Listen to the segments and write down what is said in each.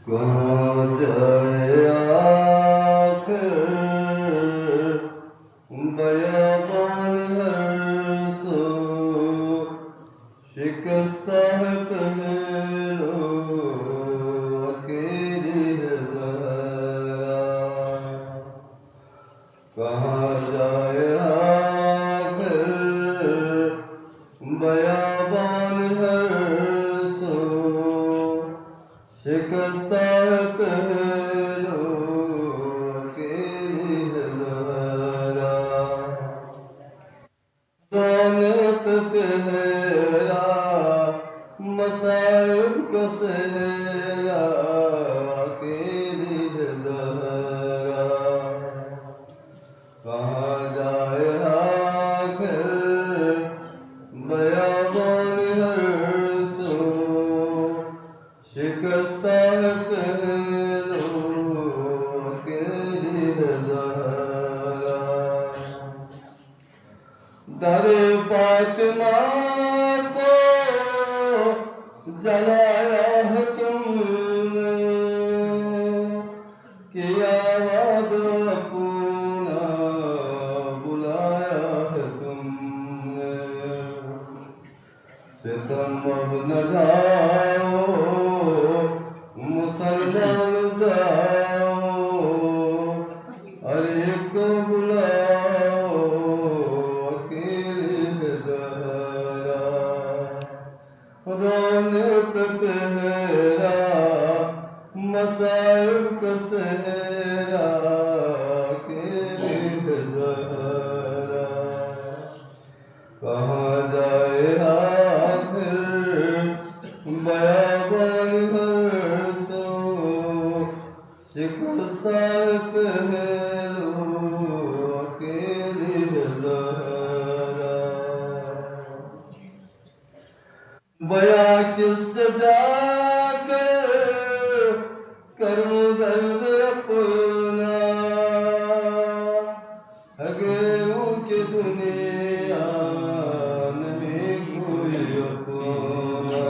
कहाँ जाए आखिर बयाबान हर सो, शिकस्ता है पहलो अकेली है ज़हरा। कहाँ जाए आखिर बयाबान हर सो, शिकस्ता है पहलो अकेली है ज़हरा। रौनक पहरा मसाइब का सहरा अकेली है ज़हरा। कहाँ जाए आखिर बयाबान हर सो, शिकस्ता है पहलो अकेली है ज़हरा। दरे फातिमा को जलाया है तुमने, किया वादा अपना बुलाया है तुमने। सितम अब न ढाओ मुसलमान जाओ, अरे को बुलाओ अकेली है ज़हरा। रौनक पहरा मसाइब का सहरा अकेली है ज़हरा। कहाँ जाए आखिर बयाबान हर सो, शिकस्ता है पहलो अकेली है ज़हरा। बया किससे जाकर करूं दर्द अपना, अगेरों की दुनिया नहीं कोई अपना।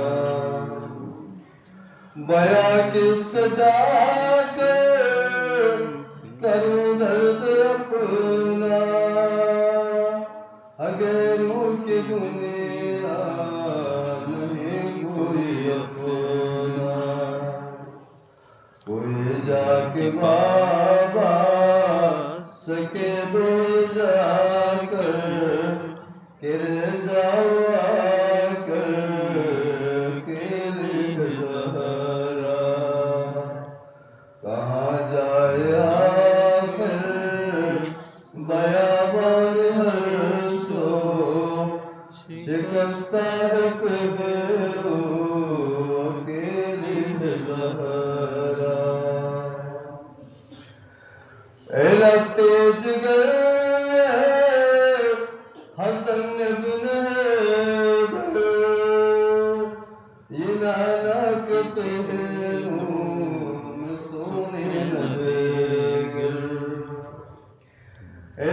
बया किससे जाकर करूं दर्द अपना, अगेरों की दुनिया कोई जाके बाबा सके दो जाकर, गिर जाओ आकर अकेली है ज़हरा। कहाँ जाए आखिर बयाबान हर सो, शिकस्ता है पहलो अकेली है ज़हरा। लगते जिगर हसन बिन हैदर, ये नाना के पहलू में सोने न देगर।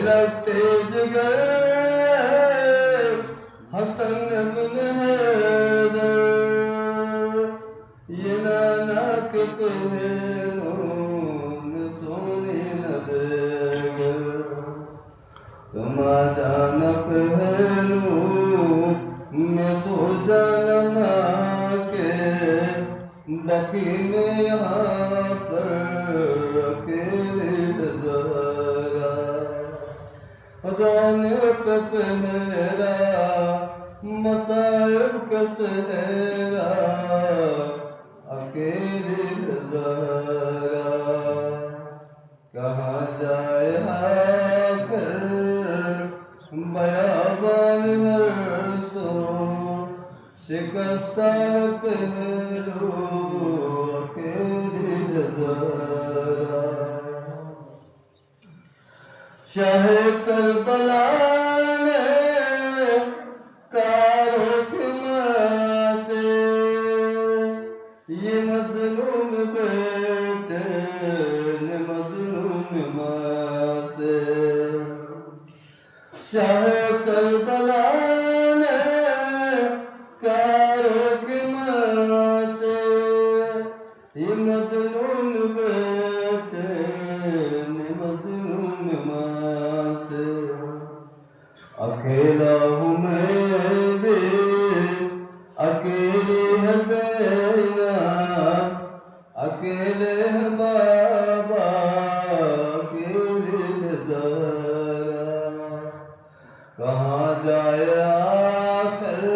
लगते जिगर हसन बिन हैदर, ये नाना के पहलू में सोने न देगर। समाधान पहलू में सो जाना के, बाकी में यहाँ पर अकेले है ज़हरा। रौनक पहरा मसाइब का सहरा अकेले है ज़हरा। कहाँ जाए आखिर बयाबान हर सो, शिकस्ता है पहलो अकेली है ज़हरा। शाह करबला ने कारो से, ये मज़लूम बेटे ने मज़लूम माँ से। शाह करबला ने कारो से, मजनून बेटे ने मजनून माँ से अकेला हूँ मैं भी अकेली है देना अकेले है बाबा अकेले है ज़रा कहाँ जाए आखिर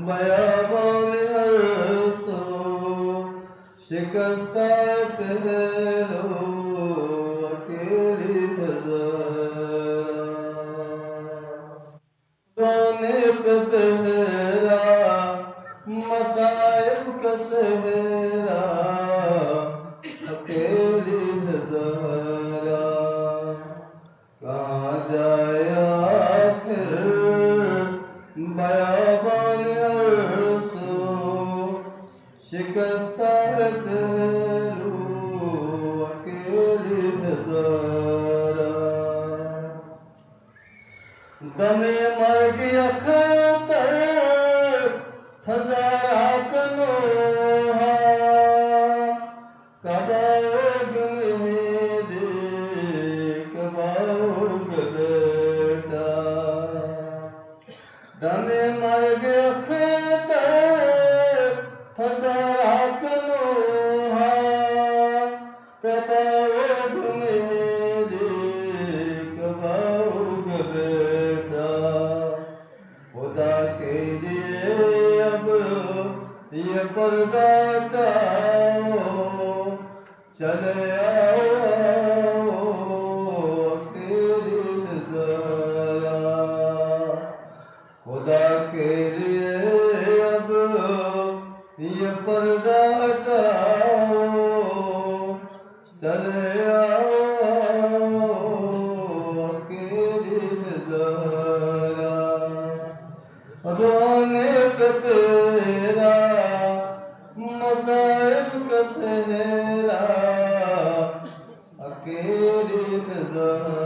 बयाबान हर सो शिकस्ता पहलो अकेली है ज़रा रोने पे बहरा मसाइब का सहरा अकेली है ज़रा कहाँ जाए आखिर बयाबान अरसो शिकस्ता पहलू अकेली है ज़रा दमे मर गया खतर थजाया कनोहा कबाग में दे कबाग बेटा दमे मर गया खतर थजाया कनोहा कबाग में दे कबाग बेटा खुदा के लिए अब ये पर्दा हटाओ चले आओ अकेली ज़रा खुदा के लिए अब ये पर्दा हटाओ चले आओ अकेली ज़रा रोने पे पेरा मसाइल का सहरा अकेली ज़रा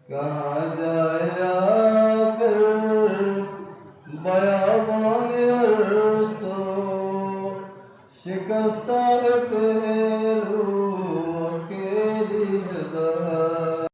कहाँ जाए आखिर बयाबान अरसो शिकस्ता